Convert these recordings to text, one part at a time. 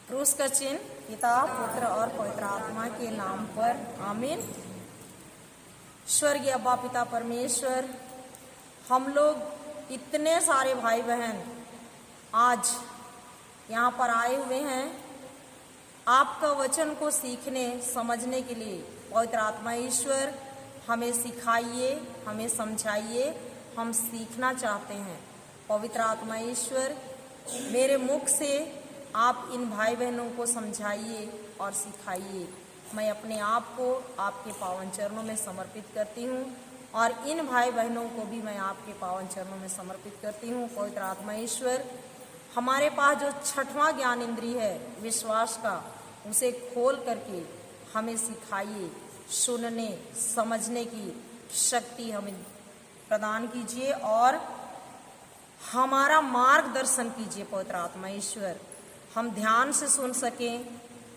क्रूस का चिन्ह पिता पुत्र और पवित्र आत्मा के नाम पर आमीन। स्वर्गीय अब्बा पिता परमेश्वर, हम लोग इतने सारे भाई बहन आज यहाँ पर आए हुए हैं आपका वचन को सीखने समझने के लिए। पवित्र आत्मा ईश्वर हमें सिखाइए, हमें समझाइए, हम सीखना चाहते हैं। पवित्र आत्मा ईश्वर मेरे मुख से आप इन भाई बहनों को समझाइए और सिखाइए। मैं अपने आप को आपके पावन चरणों में समर्पित करती हूँ और इन भाई बहनों को भी मैं आपके पावन चरणों में समर्पित करती हूँ। पवित्र आत्मा ईश्वर हमारे पास जो छठवां ज्ञान इंद्रिय है विश्वास का, उसे खोल करके हमें सिखाइए। सुनने समझने की शक्ति हमें प्रदान कीजिए और हमारा मार्गदर्शन कीजिए। पवित्र आत्मा ईश्वर हम ध्यान से सुन सकें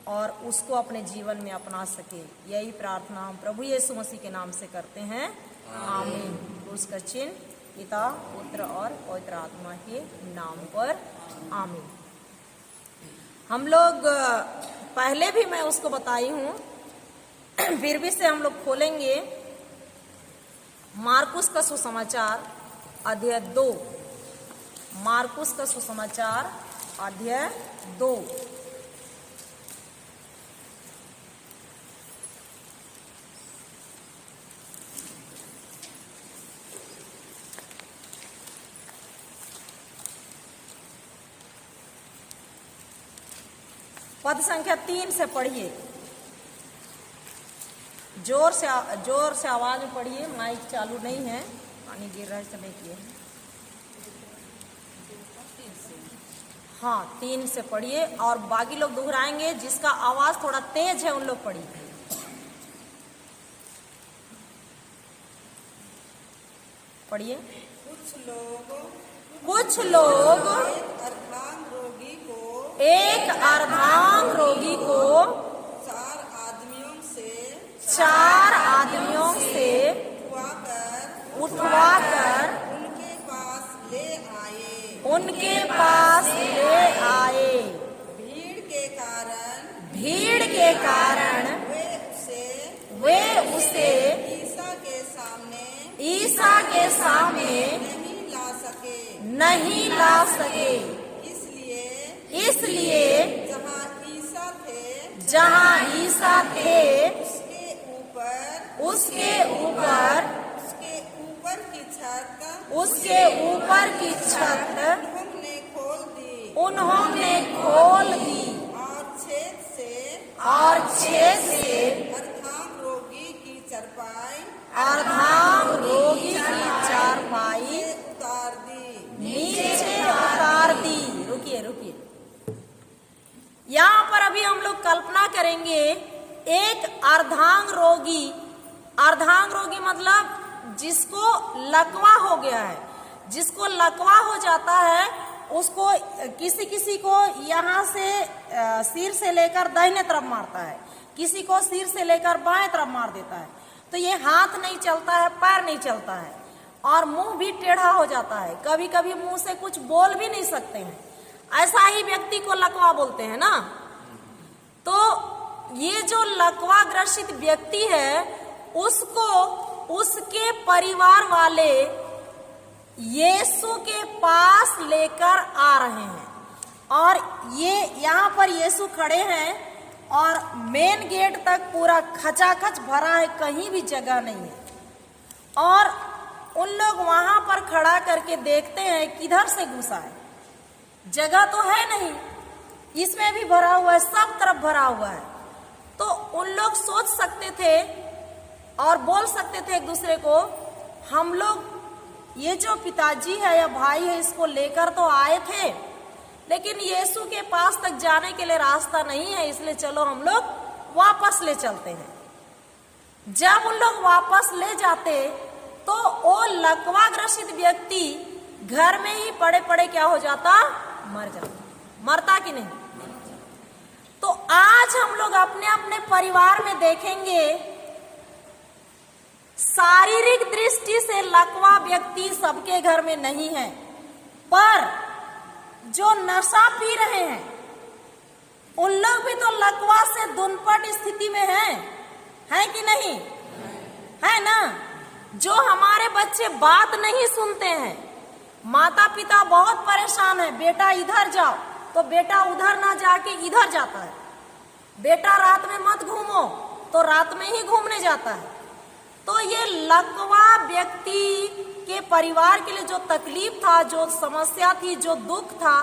और उसको अपने जीवन में अपना सकें। यही प्रार्थना हम प्रभु यीशु मसीह के नाम से करते हैं, आमीन। उसका चिन्ह पिता पुत्र और पवित्र आत्मा के नाम पर आमीन। हम लोग पहले भी मैं उसको बताई हूँ, फिर भी से हम लोग खोलेंगे मार्कुस का सुसमाचार अध्याय 2। मार्कुस का सुसमाचार अध्याय 2। पद संख्या 3 से पढ़िए। जोर से आवाज में पढ़िए, माइक चालू नहीं है, पानी गिर रहा है इसलिए किए। हाँ, 3 से पढ़िए और बाकी लोग दोहराएंगे। जिसका आवाज थोड़ा तेज है उन लोग पढ़िए। पढ़िए। कुछ लोग एक अर्धांग रोगी को 4 आदमियों से उठवाकर उनके पास ले आए। भीड़ के कारण वे उसे ईसा के सामने नहीं ला सके। इसलिए जहाँ ईसा थे उसके ऊपर की छत उन्होंने खोल दी और छेद से अर्धांग रोगी की चारपाई नीचे उतार दी। रुकिए। यहाँ पर अभी हम लोग कल्पना करेंगे एक अर्धांग रोगी मतलब जिसको लकवा हो गया है। जिसको लकवा हो जाता है उसको किसी को यहाँ से सिर से लेकर दाहिने तरफ मारता है, किसी को सिर से लेकर बाएं तरफ मार देता है। तो ये हाथ नहीं चलता है, पैर नहीं चलता है और मुंह भी टेढ़ा हो जाता है। कभी कभी मुंह से कुछ बोल भी नहीं सकते हैं। ऐसा ही व्यक्ति को लकवा बोलते हैं ना। तो ये जो लकवा ग्रसित व्यक्ति है उसको उसके परिवार वाले यीशु के पास लेकर आ रहे हैं और ये यहाँ पर यीशु खड़े हैं और मेन गेट तक पूरा खचाखच भरा है, कहीं भी जगह नहीं है। और उन लोग वहां पर खड़ा करके देखते हैं किधर से घुसा है, जगह तो है नहीं, इसमें भी भरा हुआ है, सब तरफ भरा हुआ है। तो उन लोग सोच सकते थे और बोल सकते थे एक दूसरे को, हम लोग ये जो पिताजी है या भाई है इसको लेकर तो आए थे, लेकिन यीशु के पास तक जाने के लिए रास्ता नहीं है, इसलिए चलो हम लोग वापस ले चलते हैं। जब उन लोग वापस ले जाते तो वो लकवा ग्रसित व्यक्ति घर में ही पड़े पड़े क्या हो जाता, मर जाता। मरता कि नहीं? तो आज हम लोग अपने अपने परिवार में देखेंगे शारीरिक दृष्टि से लकवा व्यक्ति सबके घर में नहीं है, पर जो नशा पी रहे हैं उन लकवा से दुनपट स्थिति में है कि नहीं? है ना? जो हमारे बच्चे बात नहीं सुनते हैं, माता पिता बहुत परेशान है, बेटा इधर जाओ तो बेटा उधर ना जाके इधर जाता है, बेटा रात में मत घूमो तो रात में ही घूमने जाता है। तो ये लकवा व्यक्ति के परिवार के लिए जो तकलीफ था, जो समस्या थी, जो दुख था,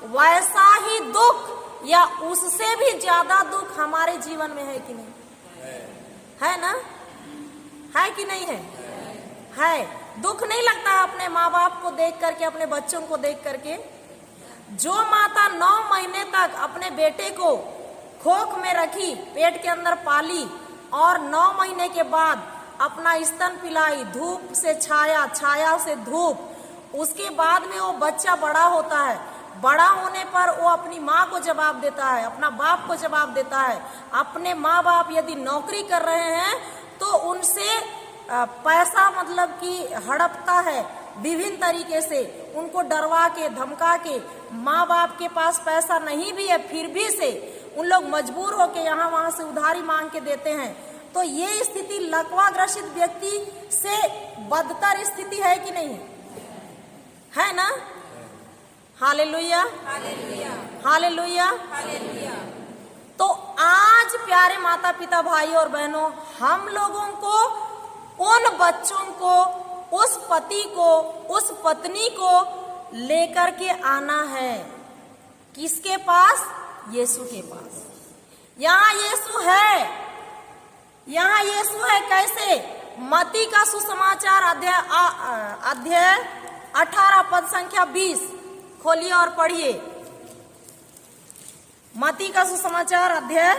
वैसा ही दुख या उससे भी ज्यादा दुख हमारे जीवन में है कि नहीं? है ना? है कि नहीं है? है। दुख नहीं लगता है अपने माँ बाप को देख करके, अपने बच्चों को देख करके? जो माता 9 महीने तक अपने बेटे को खोख में रखी, पेट के अंदर पाली और 9 महीने के बाद अपना स्तन पिलाई, धूप से छाया, छाया से धूप, उसके बाद में वो बच्चा बड़ा होता है। बड़ा होने पर वो अपनी माँ को जवाब देता है, अपना बाप को जवाब देता है। अपने माँ बाप यदि नौकरी कर रहे हैं तो उनसे पैसा मतलब कि हड़पता है विभिन्न तरीके से, उनको डरवा के, धमका के। माँ बाप के पास पैसा नहीं भी है फिर भी से उन लोग मजबूर होके यहाँ वहां से उधारी मांग के देते हैं। तो ये स्थिति लकवा ग्रसित व्यक्ति से बदतर स्थिति है कि नहीं? है ना? Hallelujah, hallelujah, hallelujah, hallelujah. तो आज प्यारे माता पिता, भाई और बहनों, हम लोगों को उन बच्चों को, उस पति को, उस पत्नी को लेकर के आना है। किसके पास? यीशु के पास। यहाँ यीशु है, यहाँ यीशु है। कैसे? मत्ती का सुसमाचार अध्याय 18 पद संख्या 20 खोलिए और पढ़िए। मत्ती का सुसमाचार अध्याय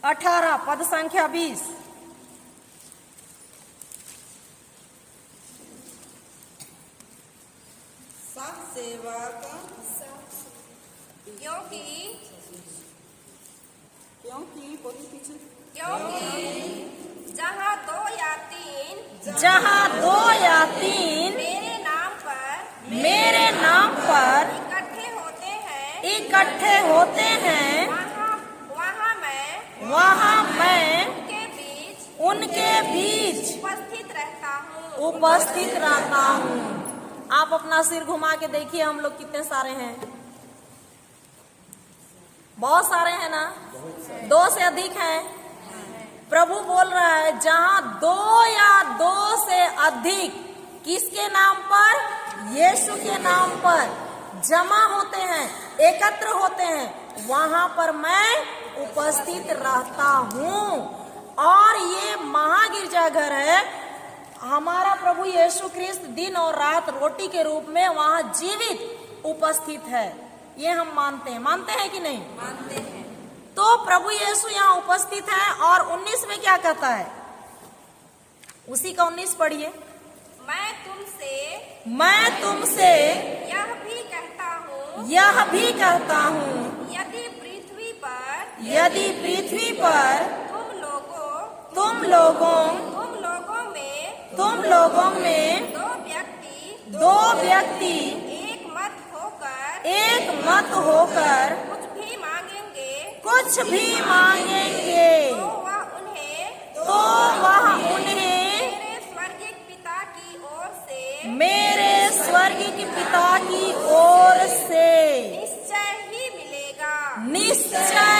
18 पद संख्या 20। सब सेवक क्योंकि जहाँ 2 या 3 मेरे नाम पर इकट्ठे होते हैं, वहाँ मैं उनके बीच उपस्थित रहता हूँ। आप अपना सिर घुमा के देखिए, हम लोग कितने सारे हैं? बहुत सारे हैं ना? 2 से अधिक हैं। प्रभु बोल रहा है जहाँ 2 या 2 से अधिक किसके नाम पर? यीशु के नाम पर जमा होते हैं, एकत्र होते हैं, वहां पर मैं उपस्थित रहता हूँ। और ये महागिरजाघर है, हमारा प्रभु यीशु ख्रिस्त दिन और रात रोटी के रूप में वहां जीवित उपस्थित है। ये हम मानते हैं कि नहीं? मानते हैं। तो प्रभु यीशु यहाँ उपस्थित है। और 19 में क्या कहता है? उसी का 19 पढ़िए। मैं तुमसे यह भी कहता हूँ, यदि पृथ्वी पर तुम लोगों में 2 व्यक्ति एक मत होकर कुछ भी मांगेंगे तो वह उन्हें मेरे स्वर्गीय पिता की ओर से निश्चय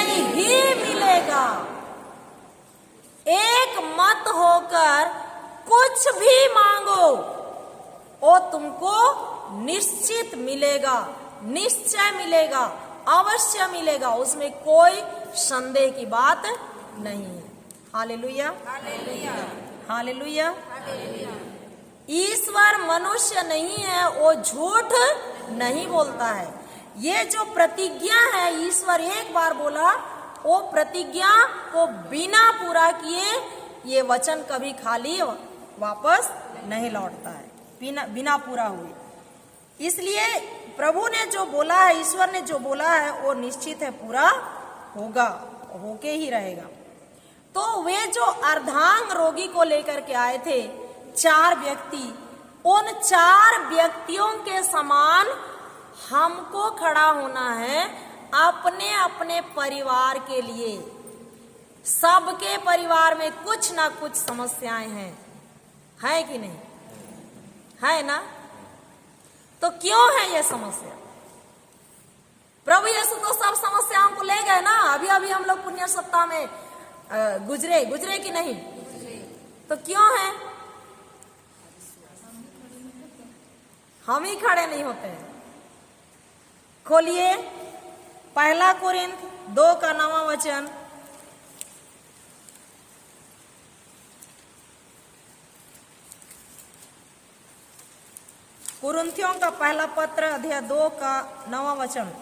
ही मिलेगा। एक मत होकर कुछ भी मांगो, वो तुमको निश्चित मिलेगा, निश्चय मिलेगा, अवश्य मिलेगा। उसमें कोई संदेह की बात नहीं है। Hallelujah, hallelujah, hallelujah. ईश्वर मनुष्य नहीं है, वो झूठ नहीं बोलता है। ये जो प्रतिज्ञा है, ईश्वर एक बार बोला, वो प्रतिज्ञा को बिना पूरा किए ये वचन कभी खाली वापस नहीं लौटता है, बिना पूरा हुए। इसलिए प्रभु ने जो बोला है, ईश्वर ने जो बोला है, वो निश्चित है पूरा होगा, होके ही रहेगा। तो वे जो अर्धांग रोगी को लेकर के आए थे 4 व्यक्ति, उन 4 व्यक्तियों के समान हमको खड़ा होना है, अपने अपने परिवार के लिए, सबके परिवार में कुछ ना कुछ समस्याएं हैं, है कि नहीं? है ना? तो क्यों है ये समस्या? प्रभु यीशु तो सब समस्याओं को ले गए ना। अभी अभी हम लोग पुण्य सप्ताह में गुजरे कि नहीं? तो क्यों है? हम ही खड़े नहीं होते हैं। खोलिए 1 कोरिन्थ 2 का 9वां वचन। कुरिन्थियों का पहला पत्र अध्याय 2 का 9वां वचन।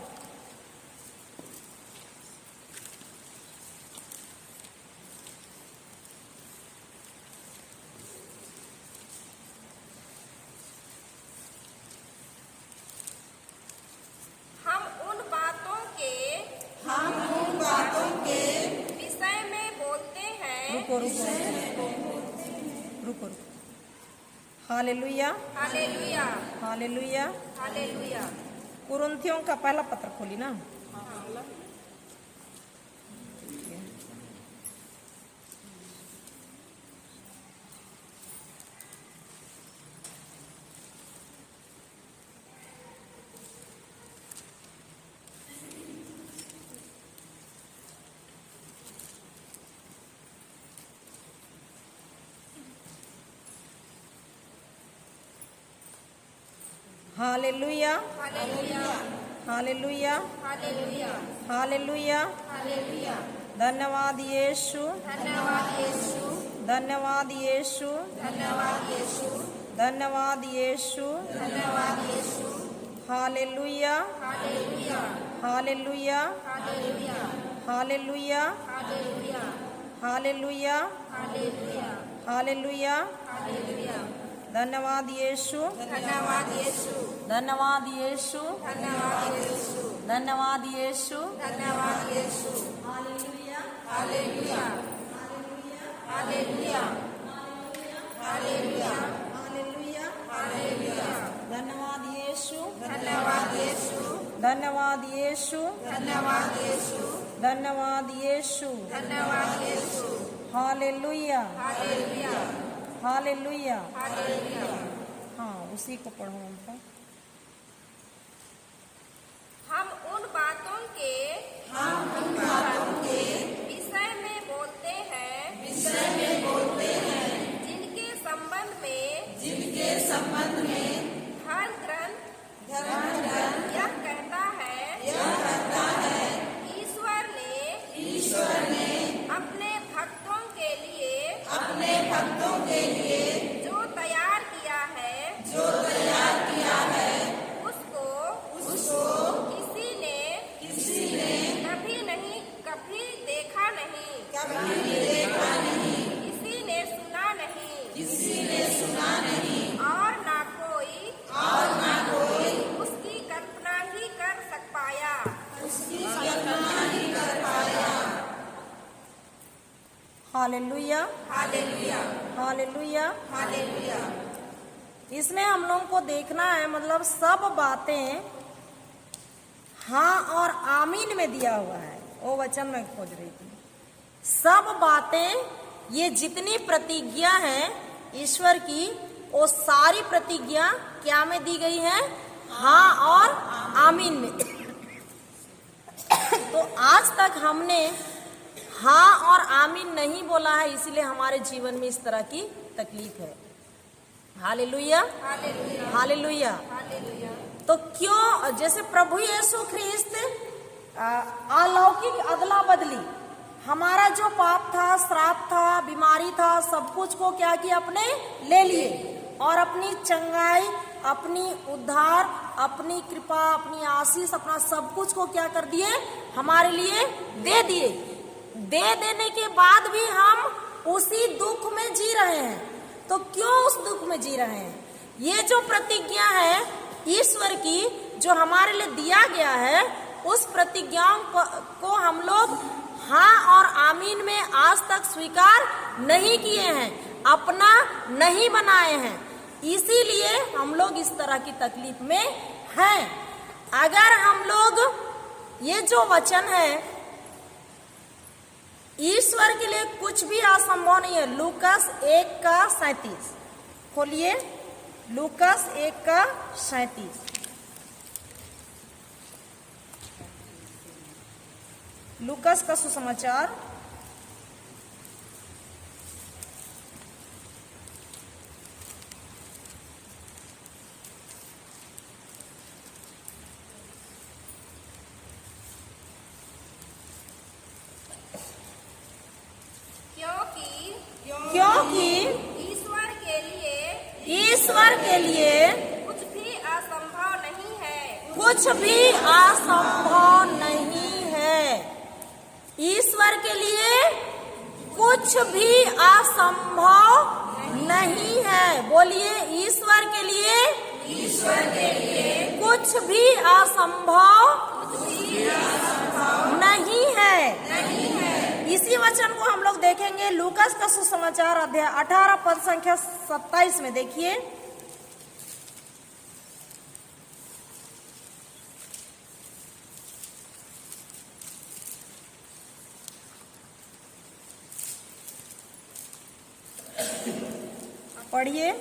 हम उन बातों के विषय में बोलते हैं। रुको। Hallelujah, hallelujah, hallelujah. हालेलुया। कुरिन्थियों का पहला पत्र खोली ना। Hallelujah, hallelujah, hallelujah, hallelujah, hallelujah. Hallelujah. धन्यवाद यीशु, धन्यवाद यीशु, धन्यवाद यीशु, धन्यवाद यीशु, धन्यवाद यीशु। धन्यवाद Yeshu. Hallelujah, hallelujah, hallelujah, hallelujah, hallelujah, hallelujah, hallelujah, hallelujah, hallelujah. Hallelujah. धन्यवाद यीशु, धन्यवाद यीशु, धन्यवाद यीशु, धन्यवाद यीशु, धन्यवाद यीशु। धन्यवाद Yeshu. Hallelujah, hallelujah, hallelujah, hallelujah, hallelujah, hallelujah. धन्यवाद यीशु, धन्यवाद यीशु, धन्यवाद यीशु, धन्यवाद यीशु, धन्यवाद यीशु। धन्यवाद Yeshu. Hallelujah, hallelujah, hallelujah. Hallelujah. हाँ, उसी को पढ़ो उनका। हम उन बातों के विषय में बोलते हैं, जिनके संबंध में हर ग्रंथ यह कहता है, ईश्वर ने अपने भक्तों के लिए जो तैयार किया है, उसको किसी ने कभी देखा नहीं, किसी ने सुना नहीं, और ना कोई उसकी कल्पना ही कर पाया। Hallelujah, hallelujah, hallelujah. हालेलुया। इसमें हम लोगों को देखना है, मतलब सब बातें हाँ और आमीन में दिया हुआ है। वो वचन मैं खोज रही थी। सब बातें, ये जितनी प्रतिज्ञा है ईश्वर की, वो सारी प्रतिज्ञा क्या में दी गई है? हाँ और आमीन में। तो आज तक हमने हाँ और आमीन नहीं बोला है, इसलिए हमारे जीवन में इस तरह की तकलीफ है। Hallelujah, hallelujah, hallelujah. हालेलुया। तो क्यों, जैसे प्रभु यीशु ख्रिस्त अलौकिक अदला बदली, हमारा जो पाप था, श्राप था, बीमारी था, सब कुछ को क्या किया? अपने ले लिए, और अपनी चंगाई, अपनी उद्धार, अपनी कृपा, अपनी आशीष, अपना सब कुछ को क्या कर दिए? हमारे लिए दे दिए। दे देने के बाद भी हम उसी दुख में जी रहे हैं। तो क्यों उस दुख में जी रहे हैं? ये जो प्रतिज्ञा है ईश्वर की, जो हमारे लिए दिया गया है, उस प्रतिज्ञाओं को हम लोग हाँ और आमीन में आज तक स्वीकार नहीं किए हैं, अपना नहीं बनाए हैं। इसीलिए हम लोग इस तरह की तकलीफ में हैं। अगर हम लोग ये जो वचन है, ईश्वर के लिए कुछ भी असंभव नहीं है। लूकास 1:37 खोलिए, लूकास 1:37। लूकास का सुसमाचार क्योंकि ईश्वर के लिए कुछ भी असंभव नहीं है। कुछ भी असंभव नहीं है। ईश्वर के लिए कुछ भी असंभव नहीं है। बोलिए, ईश्वर के लिए कुछ भी असंभव नहीं है। इसी वचन को हम लोग देखेंगे लूकास का सुसमाचार अध्याय 18 पद संख्या 27 में। देखिए, पढ़िए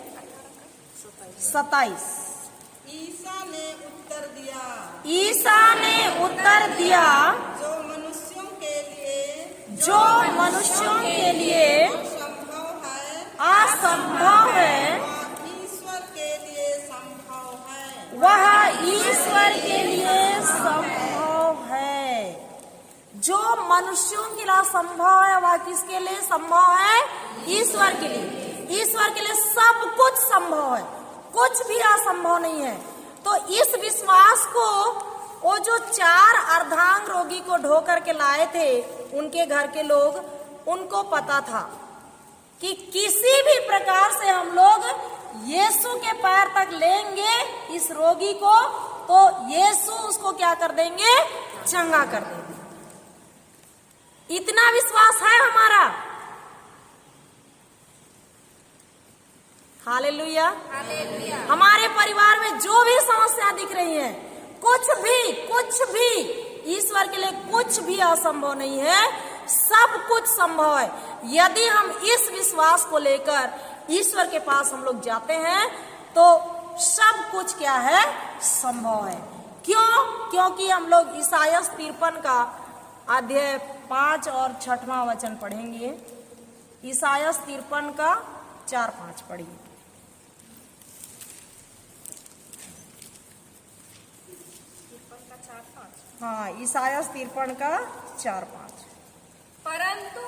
27। ईसा ने उत्तर दिया, ईसा ने उत्तर दिया, जो मनुष्यों के लिए असंभव है, ईश्वर के लिए संभव है। वह ईश्वर के लिए संभव है। जो मनुष्यों के लिए संभव है, वह किसके लिए संभव है? ईश्वर के लिए। ईश्वर के लिए सब कुछ संभव है, कुछ भी असंभव नहीं है। तो इस विश्वास को वो जो 4 अर्धांग रोगी को ढो करके लाए थे, उनके घर के लोग, उनको पता था कि किसी भी प्रकार से हम लोग यीशु के पैर तक लेंगे इस रोगी को, तो यीशु उसको क्या कर देंगे? चंगा कर देंगे। इतना विश्वास है हमारा। हालेलुया। हमारे परिवार में जो भी समस्या दिख रही है, कुछ भी ईश्वर के लिए कुछ भी असंभव नहीं है, सब कुछ संभव है। यदि हम इस विश्वास को लेकर ईश्वर के पास हम लोग जाते हैं, तो सब कुछ क्या है? संभव है। क्यों? क्योंकि हम लोग ईसाया 53 का अध्याय 5 और 6वां वचन पढ़ेंगे। ईसाया 53 का 4-5 पढ़िए। हाँ, ईसाया 53 का 4-5। परंतु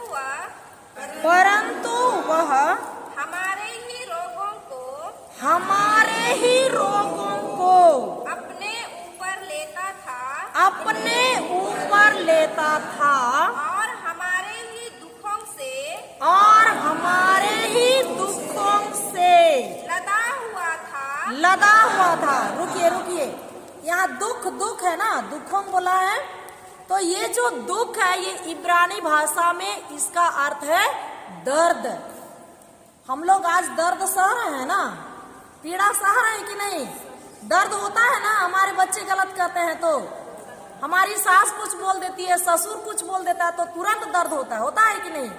वह हमारे ही रोगों को अपने ऊपर लेता था और हमारे ही दुखों से लदा हुआ था। रुकिए, यहाँ दुख है ना, दुखों बोला है, तो ये जो दुख है, ये इब्रानी भाषा में इसका अर्थ है दर्द। हम लोग आज दर्द सह रहे हैं ना, पीड़ा सह रहे हैं कि नहीं? दर्द होता है ना। हमारे बच्चे गलत करते हैं तो हमारी सास कुछ बोल देती है, ससुर कुछ बोल देता है, तो तुरंत दर्द होता है कि नहीं?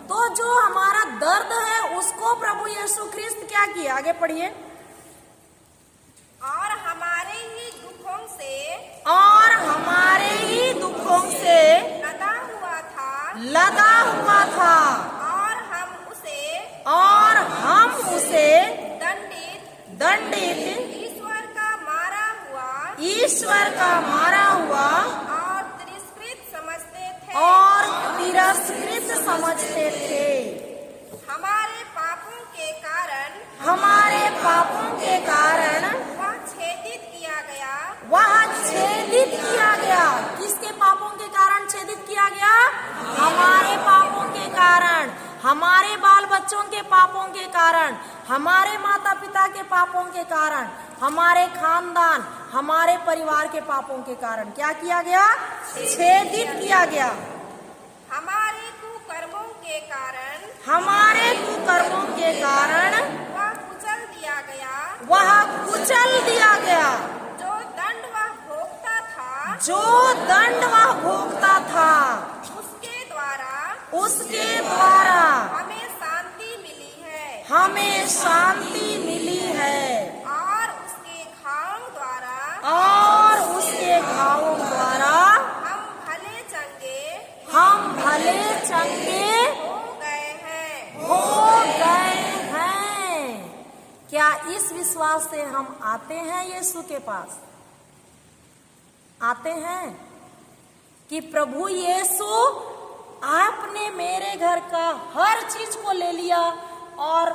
तो जो हमारा दर्द है, उसको प्रभु यीशु ख्रिस्त क्या किया? आगे पढ़िए। और हमारे ही दुखों से लदा हुआ था और हम उसे दंडित ईश्वर का मारा हुआ और तिरस्कृत समझते थे। हमारे पापों के कारण वह छेदित किया गया। किसके पापों के कारण छेदित किया गया? हमारे पापों के कारण, हमारे बाल बच्चों के पापों के कारण, हमारे माता पिता के पापों के कारण, हमारे खानदान, हमारे परिवार के पापों के कारण क्या किया गया? छेदित किया गया। हमारे कुकर्मों के कारण वह कुचल दिया गया। जो दंड वह जो दंड वह भोगता था, उसके द्वारा उसके द्वारा हमें शांति मिली है हमें शांति मिली है, और उसके घावों द्वारा और उसके घावों द्वारा हम भले चंगे हम भले चंगे हो गए हैं। हो गए हैं। क्या इस विश्वास से हम आते हैं यीशु के पास? आते हैं कि प्रभु यीशु आपने मेरे घर का हर चीज को ले लिया और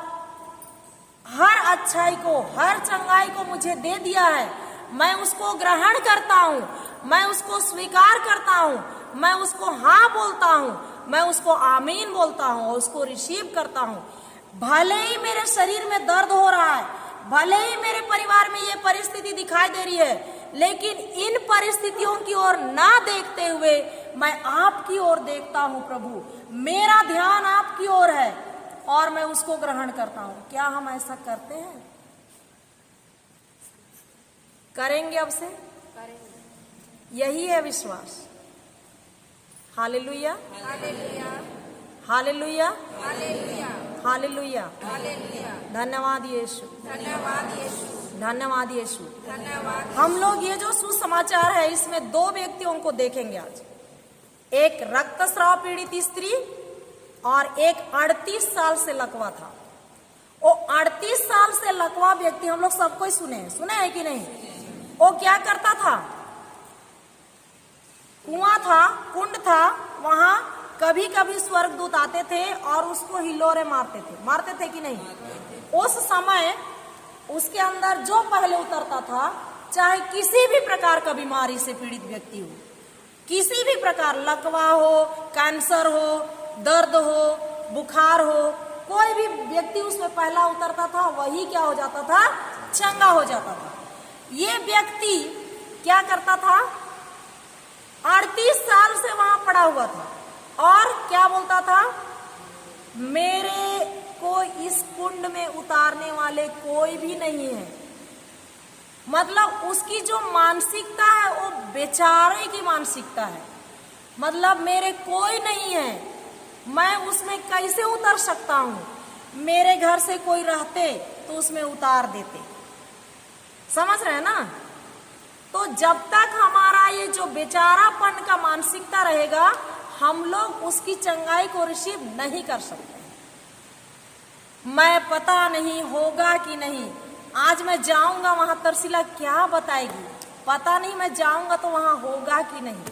हर अच्छाई को, हर चंगाई को मुझे दे दिया है। मैं उसको ग्रहण करता हूँ, मैं उसको स्वीकार करता हूँ, मैं उसको हाँ बोलता हूँ, मैं उसको आमीन बोलता हूँ और उसको रिसीव करता हूँ। भले ही मेरे शरीर में दर्द हो रहा है, भले ही मेरे परिवार में ये परिस्थिति दिखाई दे रही है, लेकिन इन परिस्थितियों की ओर ना देखते हुए मैं आपकी ओर देखता हूँ प्रभु। मेरा ध्यान आपकी ओर है और मैं उसको ग्रहण करता हूँ। क्या हम ऐसा करते हैं? करेंगे अब से? यही है विश्वास। Hallelujah, hallelujah, hallelujah, hallelujah, hallelujah. Hallelujah. धन्यवाद यीशु, धन्यवाद यीशु, धन्यवाद यीशु। धन्यवाद। हम लोग ये जो सुसमाचार है इसमें दो व्यक्तियों को देखेंगे आज। एक रक्तस्राव पीड़ित स्त्री और एक 38 साल से लकवा था। वो 38 साल से लकवा व्यक्ति हम लोग सबको ही सुने हैं कि नहीं? वो क्या करता था? कुआं था, कुंड था, वहां कभी कभी स्वर्गदूत आते थे और उसको हिलोरे मारते थे कि नहीं? उस समय उसके अंदर जो पहले उतरता था, चाहे किसी भी प्रकार का बीमारी से पीड़ित व्यक्ति हो, किसी भी प्रकार, लकवा हो, कैंसर हो, दर्द हो, बुखार हो, कोई भी व्यक्ति उसमें पहला उतरता था, वही क्या हो जाता था? चंगा हो जाता था। ये व्यक्ति क्या करता था? 38 साल से वहां पड़ा हुआ था और क्या बोलता था? मेरे को इस कुंड में उतारने वाले कोई भी नहीं है। मतलब उसकी जो मानसिकता है वो बेचारे की मानसिकता है। मतलब मेरे कोई नहीं है, मैं उसमें कैसे उतर सकता हूँ? मेरे घर से कोई रहते तो उसमें उतार देते। समझ रहे हैं ना? तो जब तक हमारा ये जो बेचारापन का मानसिकता रहेगा, हम लोग उसकी चंगाई को रिसीव नहीं कर सकते। मैं पता नहीं होगा कि नहीं, आज मैं जाऊंगा वहां, तरसीला क्या बताएगी, पता नहीं मैं जाऊंगा तो वहां होगा कि नहीं।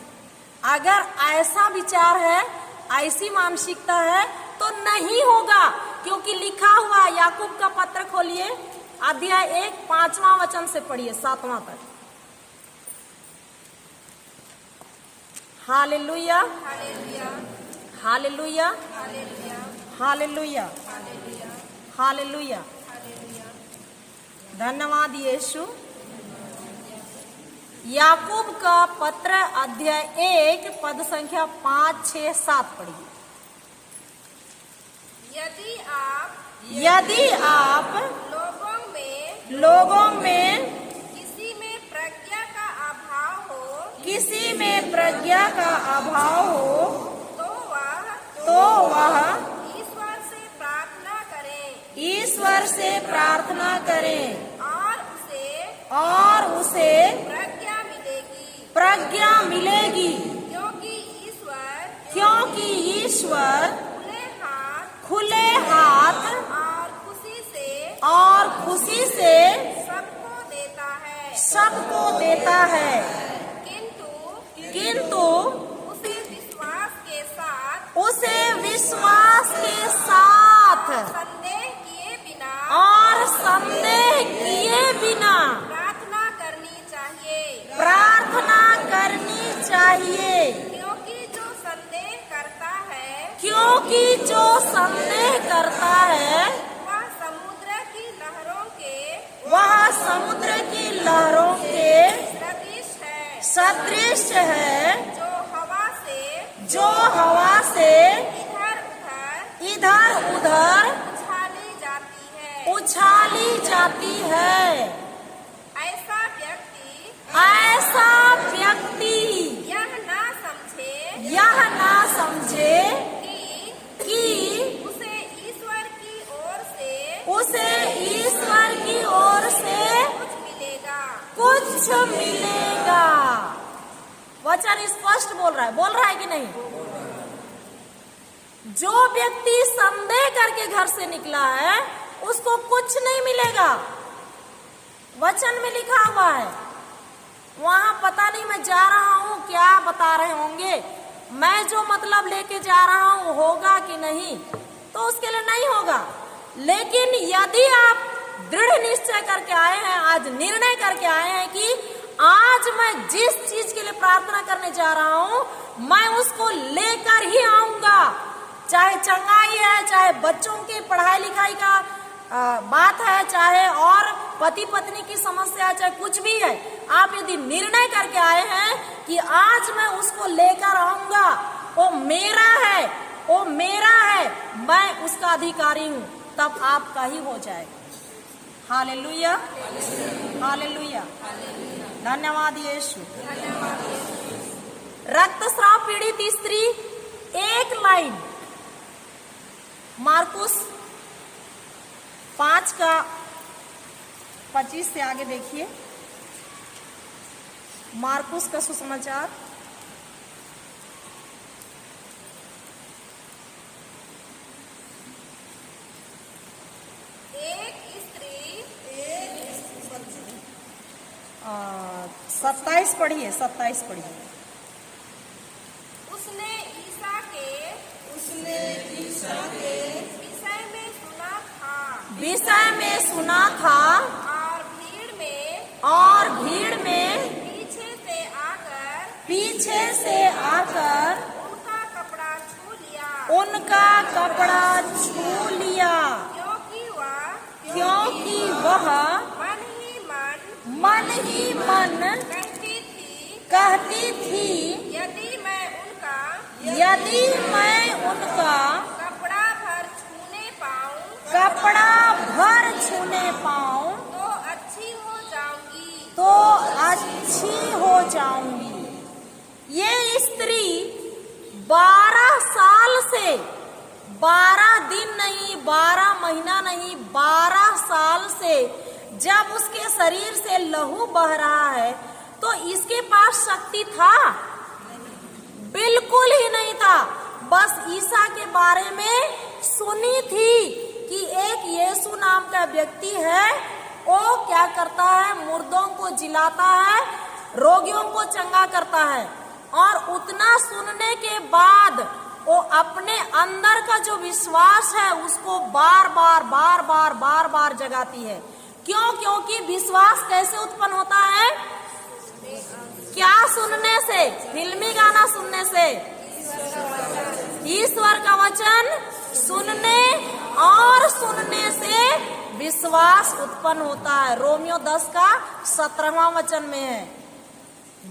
अगर ऐसा विचार है, ऐसी मानसिकता है तो नहीं होगा, क्योंकि लिखा हुआ याकूब का पत्र खोलिए, अध्याय 1 5वां वचन से पढ़िए 7वां तक। Hallelujah, hallelujah, hallelujah, hallelujah, hallelujah, hallelujah, hallelujah. Hallelujah. धन्यवाद यीशु। याकूब का पत्र अध्याय 1 पद संख्या 5 6 7 पढ़िए। यदि आप लोगों में किसी में प्रज्ञा का अभाव हो, किसी में प्रज्ञा का अभाव हो, तो वह ईश्वर से से प्रार्थना करें और उसे प्रज्ञा मिलेगी, क्योंकि ईश्वर खुले हाथ और खुशी से सबको देता है। किंतु उसे विश्वास के साथ और संदेह किए बिना प्रार्थना करनी चाहिए, क्योंकि जो संदेह करता है वह समुद्र की लहरों के सदृश है, जो हवा से इधर उधर उछाली जाती है। ऐसा व्यक्ति यह ना समझे कि उसे ईश्वर की ओर से कुछ मिलेगा। वचन स्पष्ट बोल रहा है कि नहीं? जो व्यक्ति संदेह करके घर से निकला है उसको कुछ नहीं मिलेगा। वचन में लिखा हुआ है। वहां पता नहीं मैं जा रहा हूं क्या बता रहे होंगे, मैं जो मतलब लेके जा रहा हूं होगा कि नहीं, तो उसके लिए नहीं होगा। लेकिन यदि आप दृढ़ निश्चय करके आए हैं, आज निर्णय करके आए हैं कि आज मैं जिस चीज के लिए प्रार्थना करने जा रहा हूं मैं उसको लेकर ही आऊंगा, चाहे चंगाई है, चाहे बच्चों की पढ़ाई लिखाई का बात है, चाहे और पति पत्नी की समस्या है, चाहे कुछ भी है, आप यदि निर्णय करके आए हैं कि आज मैं उसको लेकर आऊंगा, वो मेरा है, मैं उसका अधिकारी हूं, तब आपका ही हो जाएगा। हालेलुया, हालेलुया, धन्यवाद यीशु। रक्तस्राव पीड़ित स्त्री, एक लाइन मार्कुस 5:25 से आगे देखिए। मार्कुस का सुसमाचार एक स्त्री 27 पढ़िए। उसने ईसा के विषय में सुना था और भीड़ में पीछे से आकर उनका कपड़ा छू लिया, क्योंकि वह मन ही मन कहती थी यदि मैं उनका कपड़ा भर छूने पाऊं तो अच्छी हो जाऊंगी। ये स्त्री 12 साल से, 12 दिन नहीं, 12 महीना नहीं, 12 साल से जब उसके शरीर से लहू बह रहा है तो इसके पास शक्ति था? बिल्कुल ही नहीं था। बस ईसा के बारे में सुनी थी कि एक यीशु नाम का व्यक्ति है, वो क्या करता है, मुर्दों को जिलाता है, रोगियों को चंगा करता है। और उतना सुनने के बाद वो अपने अंदर का जो विश्वास है उसको बार बार जगाती है। क्यों? क्योंकि विश्वास कैसे उत्पन्न होता है? क्या सुनने से? फिल्मी गाना सुनने से? ईश्वर का वचन सुनने और सुनने से विश्वास उत्पन्न होता है। रोमियो 10:17 वचन में है।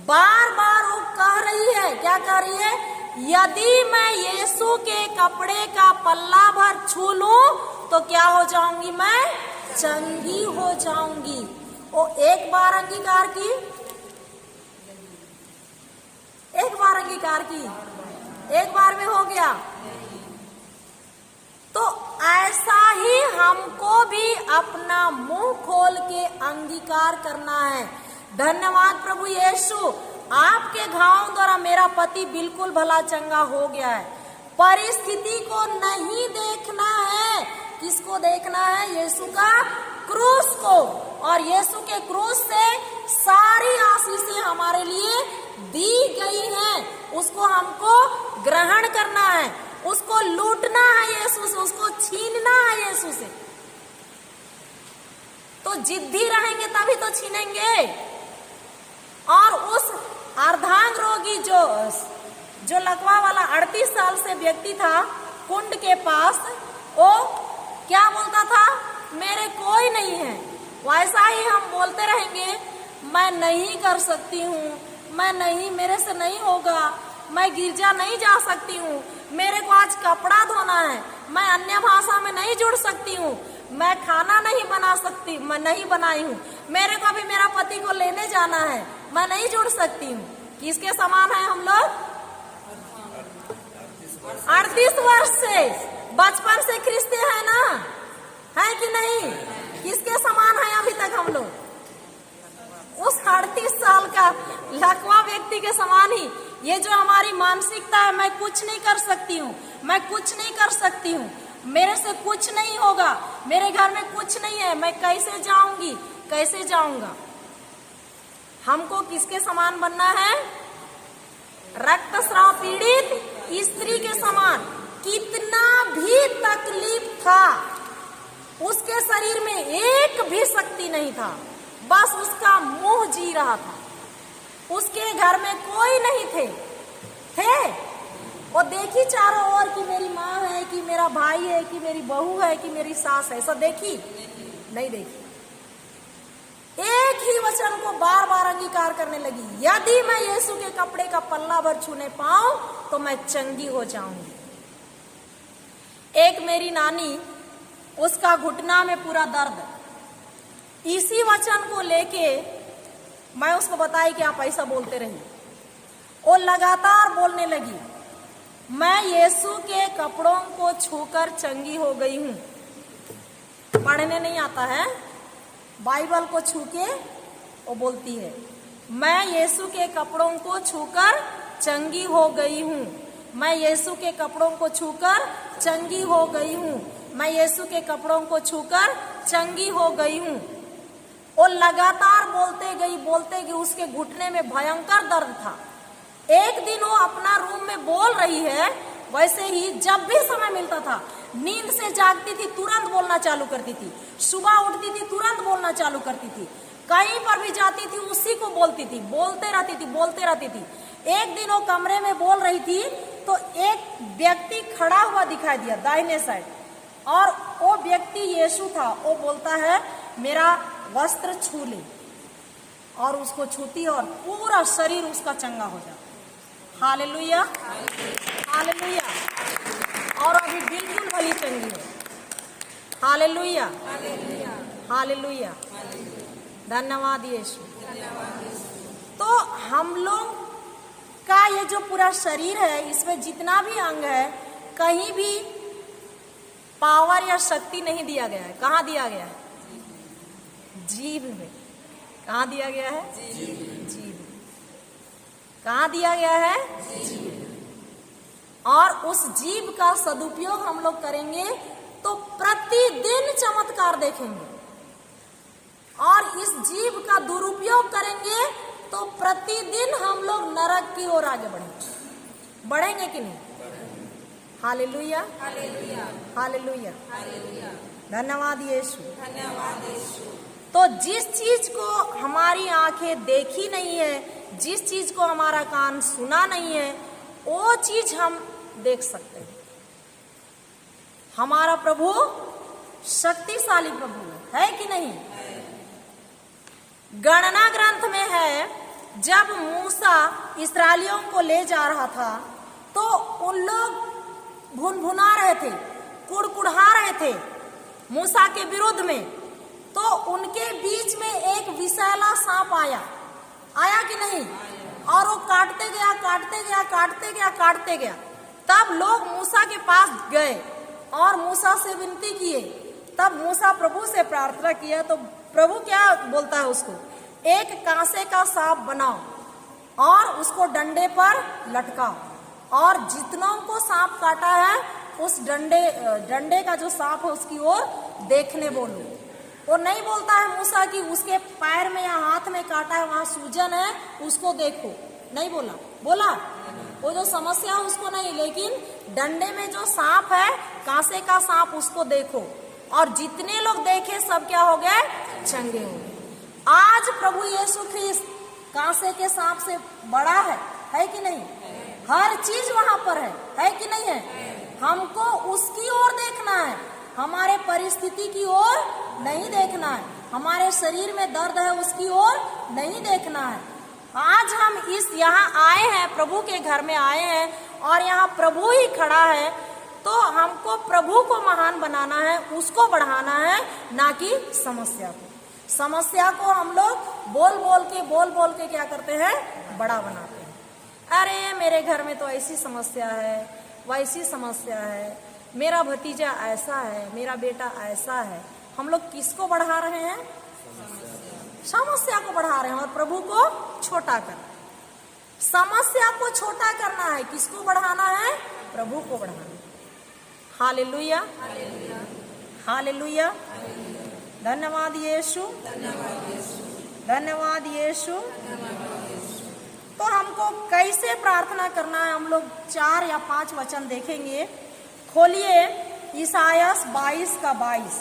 बार बार वो कह रही है, क्या कह रही है? यदि मैं यीशु के कपड़े का पल्ला भर छू लूं तो क्या हो जाऊंगी? मैं चंगी हो जाऊंगी। वो एक बार अंगीकार की, एक बार में हो गया। तो ऐसा ही हमको भी अपना मुंह खोल के अंगीकार करना है। धन्यवाद प्रभु यीशु, आपके घावों द्वारा मेरा पति बिल्कुल भला चंगा हो गया है। परिस्थिति को नहीं देखना है, किसको देखना है? यीशु का क्रूस को। और यीशु के क्रूस से सारी आशीषें हमारे लिए दी गई हैं। उसको हमको ग्रहण करना है, उसको लूटना है यीशु से, उसको छीनना है यीशु से। तो जिद्दी रहेंगे तभी तो छीनेंगे। और उस अर्धांग रोगी जो लकवा वाला 38 साल से व्यक्ति था कुंड के पास, वो क्या बोलता था? मेरे कोई नहीं है। वैसा ही हम बोलते रहेंगे, मैं नहीं कर सकती हूँ, मैं नहीं, मेरे से नहीं होगा, मैं गिरजा नहीं जा सकती हूँ, मेरे को आज कपड़ा धोना है, मैं अन्य भाषा में नहीं जुड़ सकती हूँ, मैं खाना नहीं बना सकती, मैं नहीं बनाई हूँ, मेरे को अभी मेरा पति को लेने जाना है, मैं नहीं जुड़ सकती हूँ। किसके समान है हम लोग? 38 वर्ष से, बचपन से ख्रिस्ती है ना, है कि नहीं? किसके समान है अभी तक हम लोग? उस 38 साल का लकवा व्यक्ति के समान ही। ये जो हमारी मानसिकता है, मैं कुछ नहीं कर सकती हूँ, मैं कुछ नहीं कर सकती हूँ, मेरे से कुछ नहीं होगा, मेरे घर में कुछ नहीं है, मैं कैसे जाऊंगी, कैसे जाऊंगा? हमको किसके समान बनना है? रक्तस्राव पीड़ित स्त्री के समान। कितना भी तकलीफ था, उसके शरीर में एक भी शक्ति नहीं था, बस उसका मुंह जी रहा था। उसके घर में कोई नहीं थे वो देखी चारों ओर कि मेरी माँ है, कि मेरा भाई है, कि मेरी बहू है, कि मेरी सास है, सब देखी? नहीं देखी। एक ही वचन को बार बार अंगीकार करने लगी, यदि मैं यीशु के कपड़े का पल्ला भर छूने पाऊं तो मैं चंगी हो जाऊंगी। एक मेरी नानी, उसका घुटना में पूरा दर्द, इसी वचन को लेके मैं उसको बताई कि आप ऐसा बोलते रहिए। वो लगातार बोलने लगी, मैं यीशु के कपड़ों को छूकर चंगी हो गई हूं। पढ़ने नहीं आता है, बाइबल को छू के वो बोलती है, मैं यीशु के कपड़ों को छूकर चंगी हो गई हूं, मैं यीशु के कपड़ों को छूकर चंगी हो गई हूं, मैं यीशु के कपड़ों को छूकर चंगी हो गई हूं। वो लगातार बोलते गई, उसके घुटने में भयंकर दर्द था। एक दिन वो अपना रूम में बोल रही है, वैसे ही जब भी समय मिलता था, नींद से जागती थी तुरंत बोलना चालू करती थी, सुबह उठती थी तुरंत बोलना चालू करती थी, कहीं पर भी जाती थी उसी को बोलती थी, बोलते रहती थी। एक दिन वो कमरे में बोल रही थी तो एक व्यक्ति खड़ा हुआ दिखाई दिया दाहिने साइड, और वो व्यक्ति यीशु था। वो बोलता है, मेरा वस्त्र छू ले, और उसको छूती और पूरा शरीर उसका चंगा हो जाता। Hallelujah, hallelujah. और अभी बिल्कुल भली चंगी है। हालेलुया, हालेलुया, धन्यवाद यीशु। तो हम लोग का ये जो पूरा शरीर है, इसमें जितना भी अंग है, कहीं भी पावर या शक्ति नहीं दिया गया है। कहाँ दिया गया है? जीभ में। कहाँ दिया गया है? जीभ। कहाँ दिया गया है? जीभ। और उस जीभ का सदुपयोग हम लोग करेंगे तो प्रतिदिन चमत्कार देखेंगे, और इस जीभ का दुरुपयोग करेंगे तो प्रतिदिन हम लोग नरक की ओर आगे बढ़ेंगे। बढ़ेंगे कि नहीं? हालेलुया, हालेलुया, हालेलुया, धन्यवाद यीशु, धन्यवाद यीशु। तो जिस चीज को हमारी आंखें देखी नहीं है, जिस चीज को हमारा कान सुना नहीं है, वो चीज हम देख सकते हैं। हमारा प्रभु शक्तिशाली प्रभु है कि नहीं? गणना ग्रंथ में है, जब मूसा इस्राएलियों को ले जा रहा था तो उन लोग भुनभुना रहे थे, कुड़कुड़ा रहे थे मूसा के विरुद्ध में। तो उनके बीच में एक विषैला सांप आया कि नहीं? और वो काटते गया। तब लोग मूसा के पास गए और मूसा से विनती किए। तब मूसा प्रभु से प्रार्थना किया, तो प्रभु क्या बोलता है उसको? एक कांसे का सांप बनाओ और उसको डंडे पर लटकाओ, और जितनों को सांप काटा है उस डंडे का जो सांप है उसकी ओर देखने बोलो। वो नहीं बोलता है मूसा कि उसके पैर में या हाथ में काटा है, वहां सूजन है, उसको देखो, नहीं बोला वो जो समस्या है उसको नहीं, लेकिन डंडे में जो सांप है, कांसे का सांप, उसको देखो। और जितने लोग देखे सब क्या हो गए? चंगे हो गए। आज प्रभु यीशु ख्रिस्त कांसे के सांप से बड़ा है कि नहीं? हर चीज वहां पर है कि नहीं है? हमको उसकी ओर देखना है, हमारे परिस्थिति की ओर नहीं देखना है, हमारे शरीर में दर्द है उसकी ओर नहीं देखना है। आज हम यहाँ आए हैं, प्रभु के घर में आए हैं, और यहाँ प्रभु ही खड़ा है, तो हमको प्रभु को महान बनाना है, उसको बढ़ाना है, ना कि समस्या को। समस्या को हम लोग बोल बोल के क्या करते हैं? बड़ा बनाते हैं। अरे मेरे घर में तो ऐसी समस्या है, वैसी समस्या है, मेरा भतीजा ऐसा है, मेरा बेटा ऐसा है। हम लोग किसको बढ़ा रहे हैं? समस्या को बढ़ा रहे हैं और प्रभु को छोटा कर। समस्या को छोटा करना है, किसको बढ़ाना है? प्रभु को बढ़ाना है। हालेलुया, हालेलुया, धन्यवाद यीशु, धन्यवाद यीशु। तो हमको कैसे प्रार्थना करना है? हम लोग 4 या 5 वचन देखेंगे। खोलिए ईसाया 22 का 22।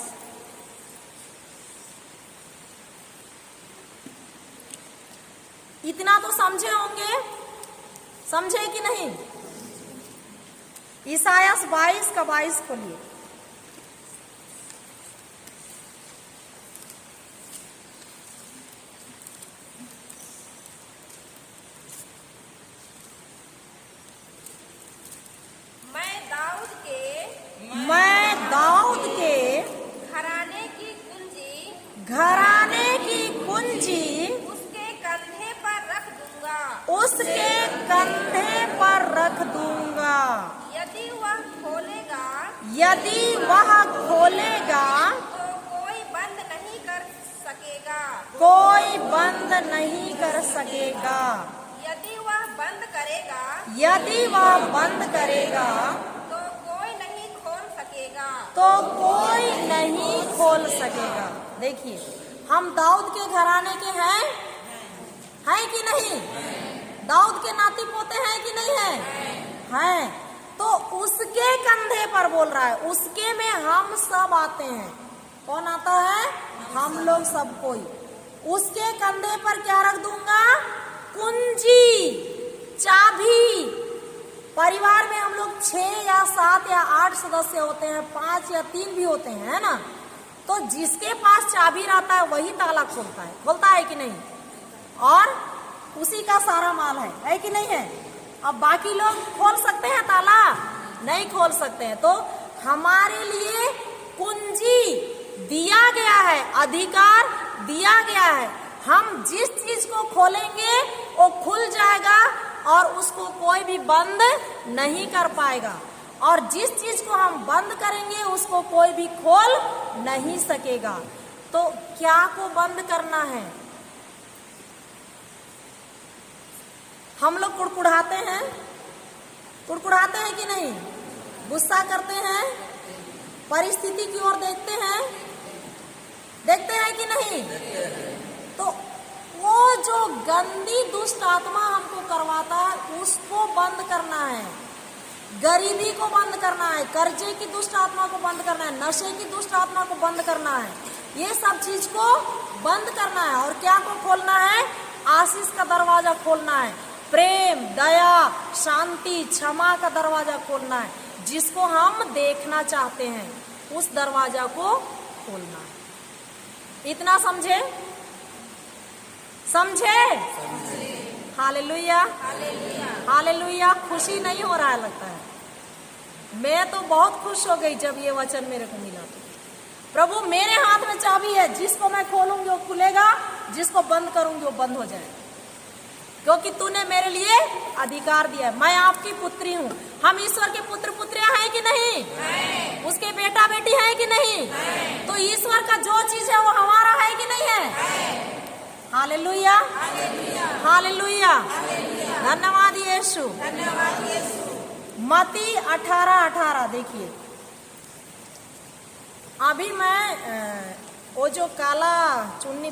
इतना तो समझे होंगे, समझे कि नहीं? ईसाया 22 का 22 खोलिए। मैं दाऊद के घराने की कुंजी घराने की कुंजी उसके कंधे पर रख दूंगा। उसके कंधे पर रख दूंगा। यदि वह खोलेगा यदि वह खोलेगा तो कोई बंद नहीं कर सकेगा। कोई बंद नहीं कर सकेगा। यदि वह बंद करेगा यदि वह बंद करेगा तो कोई नहीं खोल सकेगा। तो कोई नहीं खोल सकेगा। देखिए, हम दाऊद के घराने के हैं कि नहीं? दाऊद के नाती पोते हैं कि नहीं है? हैं। तो उसके कंधे पर बोल रहा है, उसके में हम सब आते हैं। कौन आता है? हम लोग सब कोई। उसके कंधे पर क्या रख दूंगा? कुंजी, चाबी। परिवार में हम लोग 6 या 7 या 8 सदस्य होते हैं, 5 या 3 भी होते हैं, है ना? तो जिसके पास चाबी रहता है वही ताला खोलता है कि नहीं? और उसी का सारा माल है कि नहीं है? अब बाकी लोग खोल सकते हैं ताला? नहीं खोल सकते हैं। तो हमारे लिए कुंजी दिया गया है, अधिकार दिया गया है। हम जिस चीज को खोलेंगे वो खुल जाएगा और उसको कोई भी बंद नहीं कर पाएगा, और जिस चीज को हम बंद करेंगे उसको कोई भी खोल नहीं सकेगा। तो क्या को बंद करना है? हम लोग कुड़कुड़ाते हैं कि नहीं? गुस्सा करते हैं, परिस्थिति की ओर देखते हैं कि नहीं? तो वो जो गंदी दुष्ट आत्मा हमको करवाता है उसको बंद करना है। गरीबी को बंद करना है, कर्जे की दुष्ट आत्मा को बंद करना है, नशे की दुष्ट आत्मा को बंद करना है। ये सब चीज को बंद करना है। और क्या को खोलना है? आशीष का दरवाजा खोलना है, प्रेम, दया, शांति, क्षमा का दरवाजा खोलना है। जिसको हम देखना चाहते हैं उस दरवाजा को खोलना है। इतना समझे? Hallelujah, hallelujah. खुशी नहीं हो रहा है लगता है। मैं तो बहुत खुश हो गई जब ये वचन मेरे को मिला। तो प्रभु, मेरे हाथ में चाबी है, जिसको मैं खोलूंगी वो खुलेगा, जिसको बंद करूंगी वो बंद हो जाएगा, क्योंकि तूने मेरे लिए अधिकार दिया है। मैं आपकी पुत्री हूँ। हम ईश्वर के पुत्र पुत्रियां हैं कि नहीं? उसके बेटा बेटी है कि नहीं? तो ईश्वर का जो चीज है वो हमारा है कि नहीं है? हालेलुया, हालेलुया, धन्यवाद यीशु। मत्ती 18:18 देखिए। अभी मैं वो जो काला चुन्नी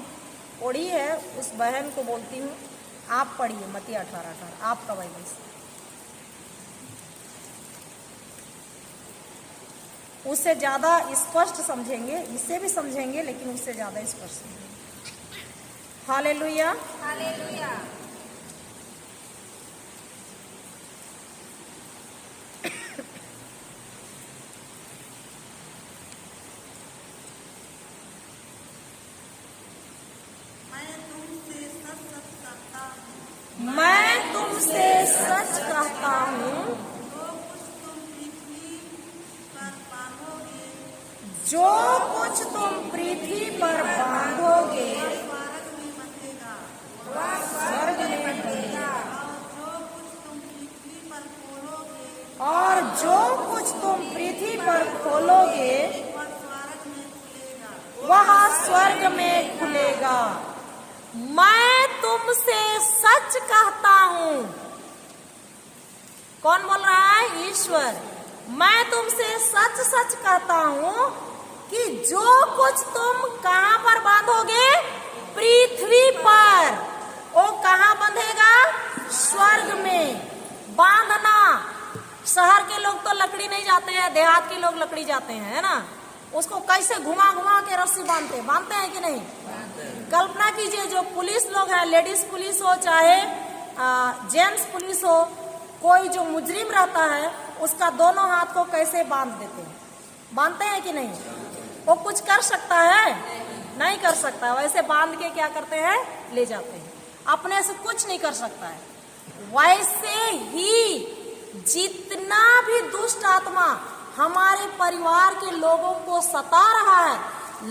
ओढ़ी है उस बहन को बोलती हूँ, आप पढ़िए मत्ती 18:18 आपका बाइबल से। उससे ज्यादा स्पष्ट समझेंगे, इससे भी समझेंगे लेकिन उससे ज्यादा स्पष्ट समझेंगे। Hallelujah, hallelujah. मैं तुमसे सच कहता हूँ, जो कुछ तुम पृथ्वी पर बांधोगे स्वर्ग में बंधेगा, और जो कुछ तुम पृथ्वी पर खोलोगे वह वह स्वर्ग में खुलेगा। स्वर्ग में खुलेगा। मैं तुमसे सच कहता हूं। कौन बोल रहा है? ईश्वर। मैं तुमसे सच सच कहता हूं कि जो कुछ तुम कहां पर बांधोगे पृथ्वी पर, वो कहां बंधेगा? स्वर्ग में। बांधना, शहर के लोग तो लकड़ी नहीं जाते हैं, देहात के लोग लकड़ी जाते हैं, है ना। उसको कैसे घुमा घुमा के रस्सी बांधते हैं कि नहीं? कल्पना कीजिए, जो पुलिस लोग हैं, लेडीज पुलिस हो चाहे जेंट्स पुलिस हो, कोई जो मुजरिम रहता है उसका दोनों हाथ को कैसे बांध देते हैं, बांधते हैं कि नहीं? वो कुछ कर सकता है? नहीं कर सकता। वैसे बांध के क्या करते हैं? ले जाते हैं। अपने से कुछ नहीं कर सकता है। वैसे ही जितना भी दुष्ट आत्मा हमारे परिवार के लोगों को सता रहा है,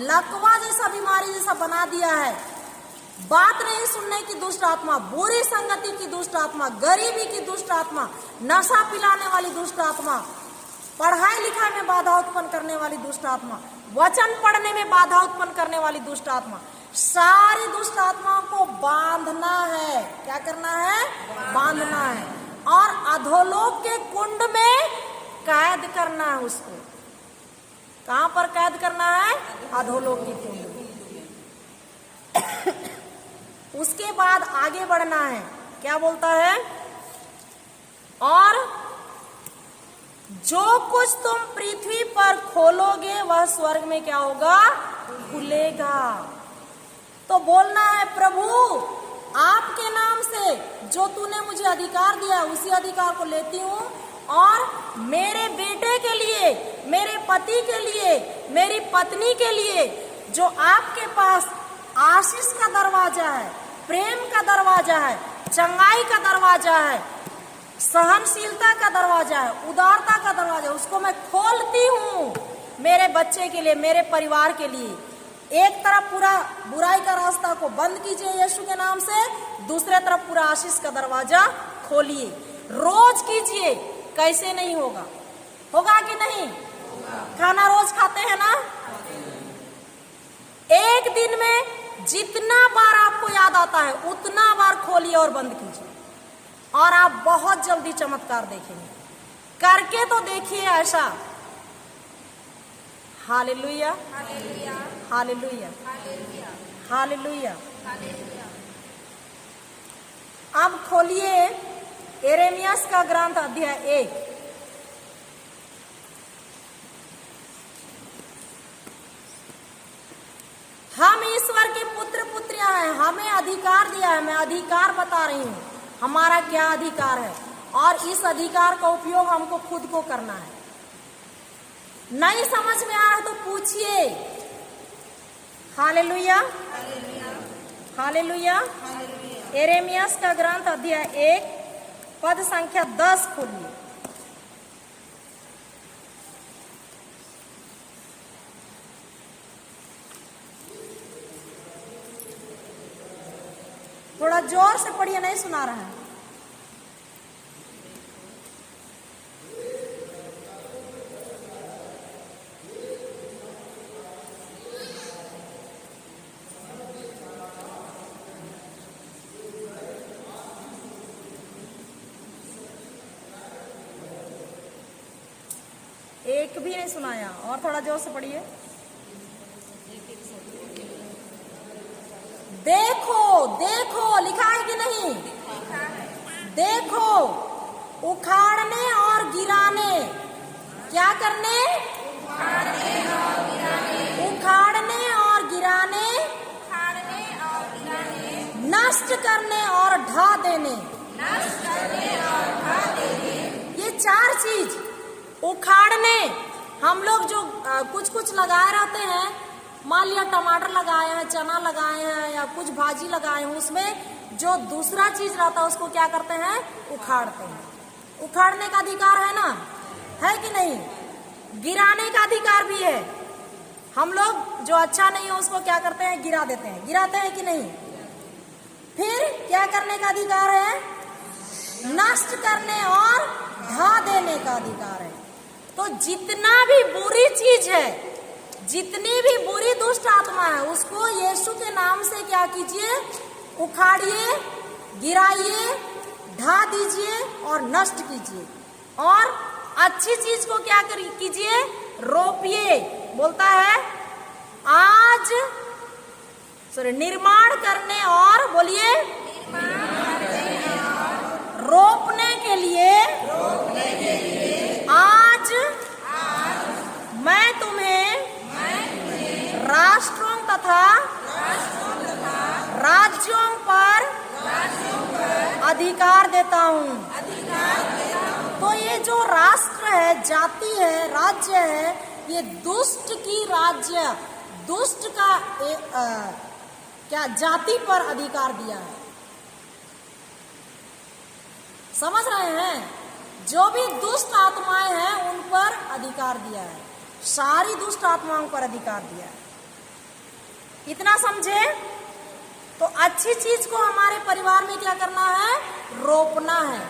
लकवा जैसा बीमारी जैसा बना दिया है, बात नहीं सुनने की दुष्ट आत्मा, बुरी संगति की दुष्ट आत्मा, गरीबी की दुष्ट आत्मा, नशा पिलाने वाली दुष्ट आत्मा, पढ़ाई लिखाई में बाधा उत्पन्न करने वाली दुष्ट आत्मा, वचन पढ़ने में बाधा उत्पन्न करने वाली दुष्ट आत्मा, सारी दुष्ट आत्माओं को बांधना है। क्या करना है? बांधना है। और अधोलोक के कुंड में कैद करना है उसको। कहां पर कैद करना है? अधोलोक के कुंड में। उसके बाद आगे बढ़ना है। क्या बोलता है? और जो कुछ तुम पृथ्वी पर खोलोगे वह स्वर्ग में क्या होगा? खुलेगा। तो बोलना है, प्रभु आपके नाम से जो तूने मुझे अधिकार दिया उसी अधिकार को लेती हूँ, और मेरे बेटे के लिए, मेरे पति के लिए, मेरी पत्नी के लिए जो आपके पास आशीष का दरवाजा है, प्रेम का दरवाजा है, चंगाई का दरवाजा है, सहनशीलता का दरवाजा है, उदारता का दरवाजा है, उसको मैं खोलती हूँ मेरे बच्चे के लिए, मेरे परिवार के लिए। एक तरफ पूरा बुराई का रास्ता को बंद कीजिए यीशु के नाम से, दूसरे तरफ पूरा आशीष का दरवाजा खोलिए। रोज कीजिए। कैसे नहीं होगा? होगा कि नहीं? खाना रोज खाते हैं ना? एक दिन में जितना बार आपको याद आता है उतना बार खोलिए और बंद कीजिए, और आप बहुत जल्दी चमत्कार देखेंगे। करके तो देखिए ऐसा। Hallelujah, hallelujah, hallelujah. अब खोलिए यिर्मयाह का ग्रंथ अध्याय 1। हम ईश्वर के पुत्र पुत्रियां हैं, हमें अधिकार दिया है। मैं अधिकार बता रही हूं हमारा क्या अधिकार है, और इस अधिकार का उपयोग हमको खुद को करना है। नहीं समझ में आ रहा तो पूछिए। Hallelujah, hallelujah. यिर्मयाह का ग्रंथ अध्याय 1 पद संख्या 10 खोलिए। थोड़ा जोर से पढ़िए, नहीं सुना रहा है। एक भी नहीं सुनाया, और थोड़ा जोर से पढ़िए। देखो, देखो, लिखा है कि नहीं? देखो, उखाड़ने और गिराने। क्या करने? उखाड़ने और गिराने, नष्ट करने और ढा देने। ये चार चीज। उखाड़ने, हम लोग जो कुछ कुछ लगाए रहते हैं, मान लिया टमाटर लगाए हैं, चना लगाए हैं, या कुछ भाजी लगाए हैं, उसमें जो दूसरा चीज रहता है उसको क्या करते हैं? उखाड़ते हैं। उखाड़ने का अधिकार है ना? है कि नहीं? गिराने का अधिकार भी है। हम लोग जो अच्छा नहीं है उसको क्या करते हैं? गिरा देते हैं। गिराते हैं कि नहीं? फिर क्या करने का अधिकार है? नष्ट करने और ढा देने का अधिकार है। तो जितना भी बुरी चीज है, जितनी भी बुरी दुष्ट आत्मा है, उसको यीशु के नाम से क्या कीजिए, उखाड़िए, गिराइए, ढा दीजिए और नष्ट कीजिए। और अच्छी चीज को क्या कीजिए, रोपिए। बोलता है आज निर्माण करने और बोलिए रोपने के लिए आज मैं तुम्हें राष्ट्रों तथा राज्यों पर अधिकार देता हूँ। तो ये जो राष्ट्र है, जाति है, राज्य है, ये दुष्ट की राज्य, दुष्ट का क्या जाति पर अधिकार दिया है। समझ रहे हैं? जो भी दुष्ट आत्माएं हैं उन पर अधिकार दिया है, सारी दुष्ट आत्माओं पर अधिकार दिया है। इतना समझे? तो अच्छी चीज को हमारे परिवार में क्या करना है, रोपना है।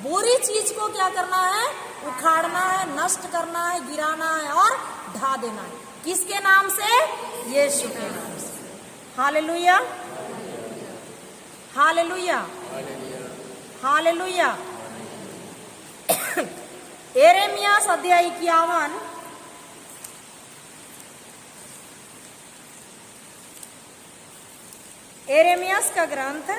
बुरी चीज को क्या करना है, उखाड़ना है, नष्ट करना है, गिराना है और ढा देना है। किसके नाम से? यीशु के नाम से। Hallelujah, hallelujah, hallelujah. यिर्मयाह अध्याय 51 यिर्मयाह का ग्रंथ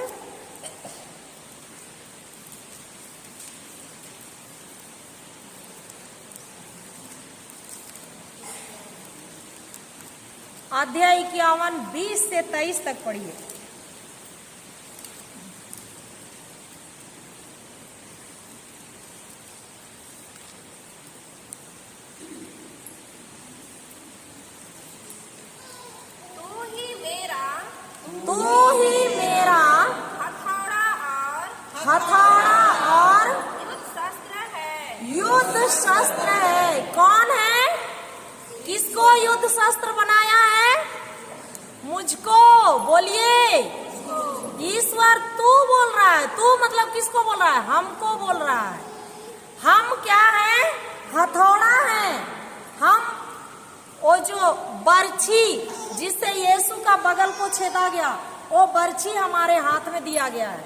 अध्याय 51 20 से 23 तक पढ़िए। तू ही मेरा हथौड़ा और युद्ध शस्त्र है। कौन है? किसको युद्ध शस्त्र बनाया है? मुझको। बोलिए, ईश्वर तू बोल रहा है। तू मतलब किसको बोल रहा है? हमको बोल रहा है। हम क्या है? हथौड़ा है। हम वो जो बर्छी जिससे यीशु का बगल को छेदा गया, वो बर्छी हमारे हाथ में दिया गया है।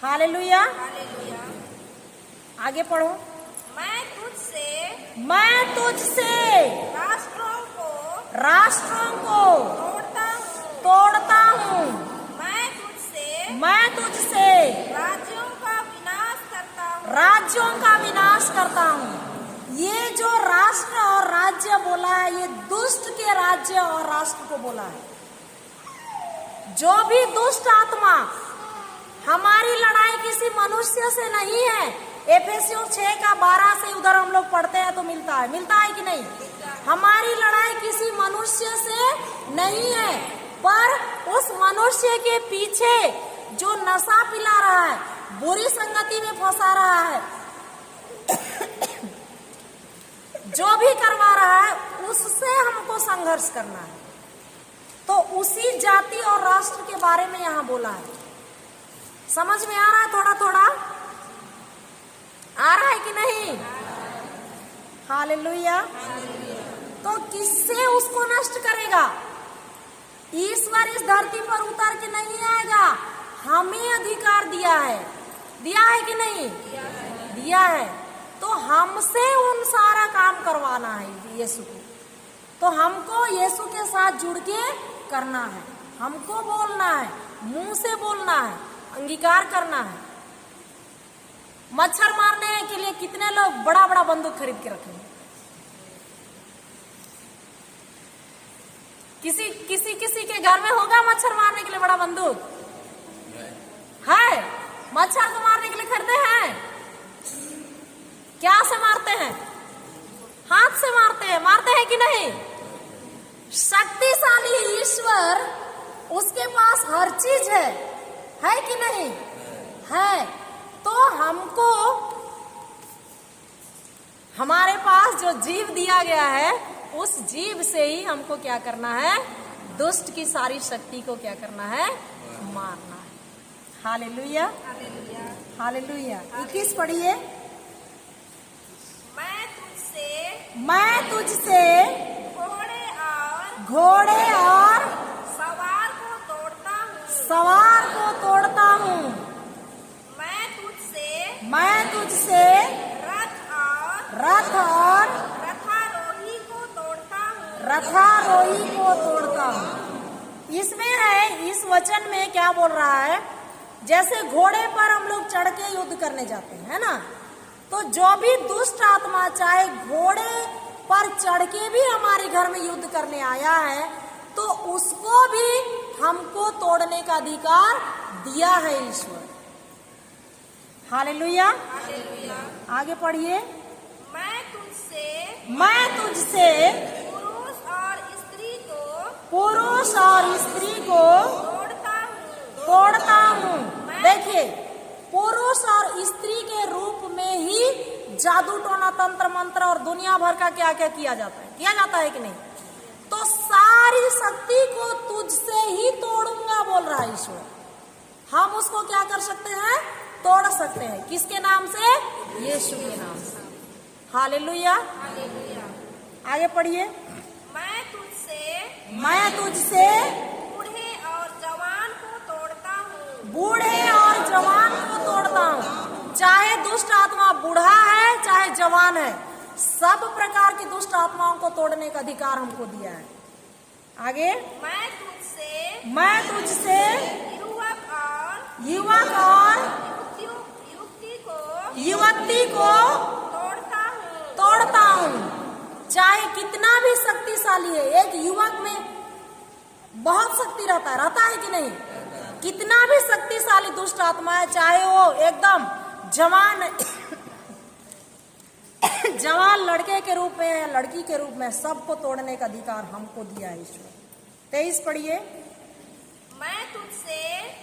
हालेलुया, आगे पढ़ो। मैं तुझसे राष्ट्रों को तोड़ता हूँ। मैं तुझसे राज्यों का विनाश करता हूँ। ये जो राष्ट्र और राज्य बोला है, ये दुष्ट के राज्य और राष्ट्र को बोला है। जो भी दुष्ट आत्मा, हमारी लड़ाई किसी मनुष्य से नहीं है। एफेसियों 6:12 से उधर हम लोग पढ़ते हैं तो मिलता है कि नहीं? हमारी लड़ाई किसी मनुष्य से नहीं है, पर उस मनुष्य के पीछे जो नशा पिला रहा है, बुरी संगति में फंसा रहा है, जो भी करवा रहा है, उससे हमको संघर्ष करना है। तो उसी जाति और राष्ट्र के बारे में यहाँ बोला है। समझ में आ रहा है? थोड़ा थोड़ा आ रहा है कि नहीं? हालेलुया। तो किससे उसको नष्ट करेगा? ईश्वर इस धरती पर उतर के नहीं आएगा। हमें अधिकार दिया है कि नहीं? दिया है। तो हमसे उन सारा काम करवाना है यीशु को। तो हमको यीशु के साथ जुड़ के करना है। हमको बोलना है, मुंह से बोलना है, अंगीकार करना है। मच्छर मारने के लिए कितने लोग बड़ा बड़ा बंदूक खरीद के रखेंगे? किसी के घर में होगा मच्छर मारने के लिए बड़ा बंदूक? है? मच्छर को मारने के लिए खरीदे हैं? क्या से मारते हैं? हाथ से मारते हैं कि नहीं? शक्तिशाली ईश्वर, उसके पास हर चीज है कि नहीं? है। तो हमको हमारे पास जो जीव दिया गया है, उस जीव से ही हमको क्या करना है? दुष्ट की सारी शक्ति को क्या करना है? मारना है। Hallelujah, hallelujah. 21 पढ़िए। मैं तुझसे घोड़े और घोड़े और सवार को तोड़ता हूँ। सवार को तोड़ता हूँ। मैं तुझसे रथ और रथारोही को तोड़ता हूँ। रथारोही को तोड़ता हूँ। इसमें है, इस वचन में क्या बोल रहा है, जैसे घोड़े पर हम लोग चढ़ के युद्ध करने जाते हैं, है ना, तो जो भी दुष्ट आत्मा चाहे घोड़े पर चढ़ के भी हमारे घर में युद्ध करने आया है, तो उसको भी हमको तोड़ने का अधिकार दिया है ईश्वर। हालेलुया। आगे पढ़िए। मैं तुझसे पुरुष और स्त्री को तोड़ता हूँ। देखिए, पुरुष और स्त्री के रूप में ही जादू टोना तंत्र मंत्र और दुनिया भर का क्या क्या किया जाता है कि नहीं? तो सारी शक्ति को तुझसे ही तोड़ूंगा बोल रहा है ईश्वर। हम उसको क्या कर सकते हैं? तोड़ सकते हैं। किसके नाम से? यीशु के नाम से। हालेलुया। आगे पढ़िए। मैं तुझसे बूढ़े और जवान को तोड़ता हूँ। बूढ़े और जवान को तोड़ता हूँ। चाहे दुष्ट आत्मा बूढ़ा है चाहे जवान है, सब प्रकार की दुष्ट आत्माओं को तोड़ने का अधिकार हमको दिया है। आगे। मैं तुझसे युवक और युवती को तोड़ता हूँ। चाहे कितना भी शक्तिशाली है, एक युवक में बहुत शक्ति रहता है कि नहीं? कितना भी शक्तिशाली दुष्ट आत्मा है, चाहे वो एकदम जवान लड़के के रूप में या लड़की के रूप में, सबको तोड़ने का अधिकार हमको दिया है ईश्वर। 23 पढ़िए।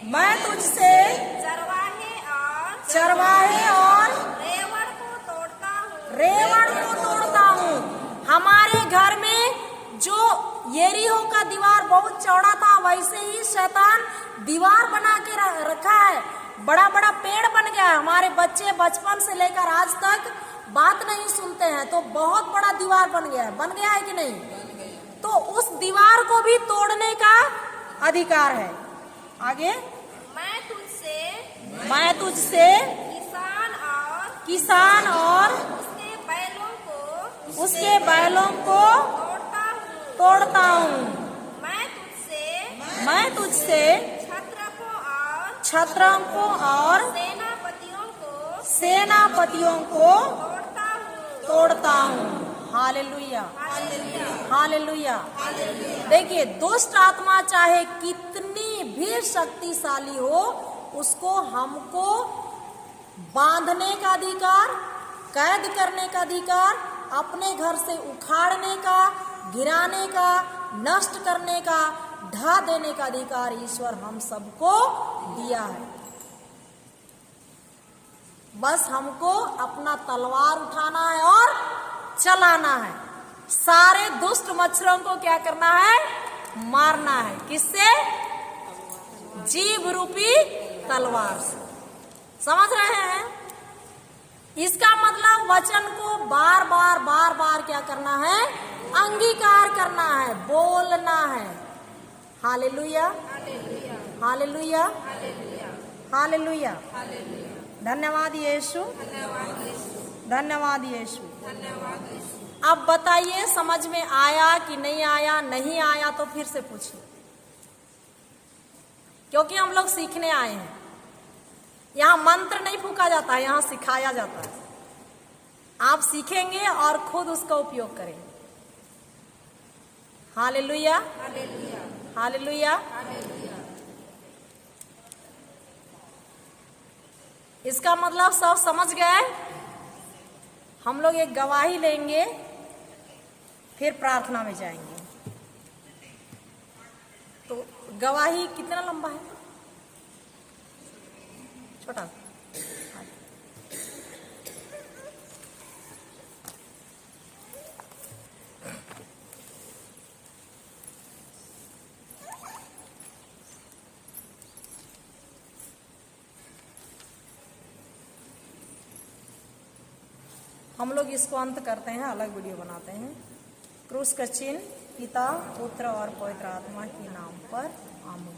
मैं तुझसे चरवाहे और रेवड़ को तोड़ता हूँ। हमारे घर में जो यरीहो का दीवार बहुत चौड़ा था, वैसे ही शैतान दीवार बना के रखा है। बड़ा बड़ा पेड़ बन गया है। हमारे बच्चे बचपन से लेकर आज तक बात नहीं सुनते हैं, तो बहुत बड़ा दीवार बन गया है कि नहीं? तो उस दीवार को भी तोड़ने का अधिकार है। आगे। मैं तुझसे किसान और उसके बैलों को तोड़ता हूँ। मैं तुझसे छत्रपों और सेनापतियों को तोड़ता हूँ। हालेलुया। हालेलुया। देखिए, दुष्ट आत्मा चाहे कितनी भी शक्तिशाली हो, उसको हमको बांधने का अधिकार, कैद करने का अधिकार, अपने घर से उखाड़ने का, गिराने का, नष्ट करने का, ढा देने का अधिकार ईश्वर हम सबको दिया है। बस हमको अपना तलवार उठाना है और चलाना है। सारे दुष्ट मच्छरों को क्या करना है? मारना है। किससे? जीव रूपी तलवार से। समझ रहे हैं? इसका मतलब वचन को बार बार क्या करना है? अंगीकार करना है, बोलना है। हालेलुया। हालेलुया। हालेलुया। धन्यवाद यीशु। धन्यवाद यीशु। अब बताइए, समझ में आया कि नहीं आया? नहीं आया तो फिर से पूछिए, क्योंकि हम लोग सीखने आए हैं। यहाँ मंत्र नहीं फूका जाता है, यहाँ सिखाया जाता है। आप सीखेंगे और खुद उसका उपयोग करेंगे। हालेलुया। हालेलुया। इसका मतलब सब समझ गए? हम लोग एक गवाही लेंगे, फिर प्रार्थना में जाएंगे। तो गवाही कितना लंबा है? छोटा। हम लोग इसको अंत करते हैं, अलग वीडियो बनाते हैं। क्रूस का चिन्ह पिता, पुत्र और पवित्र आत्मा के नाम पर आमीन।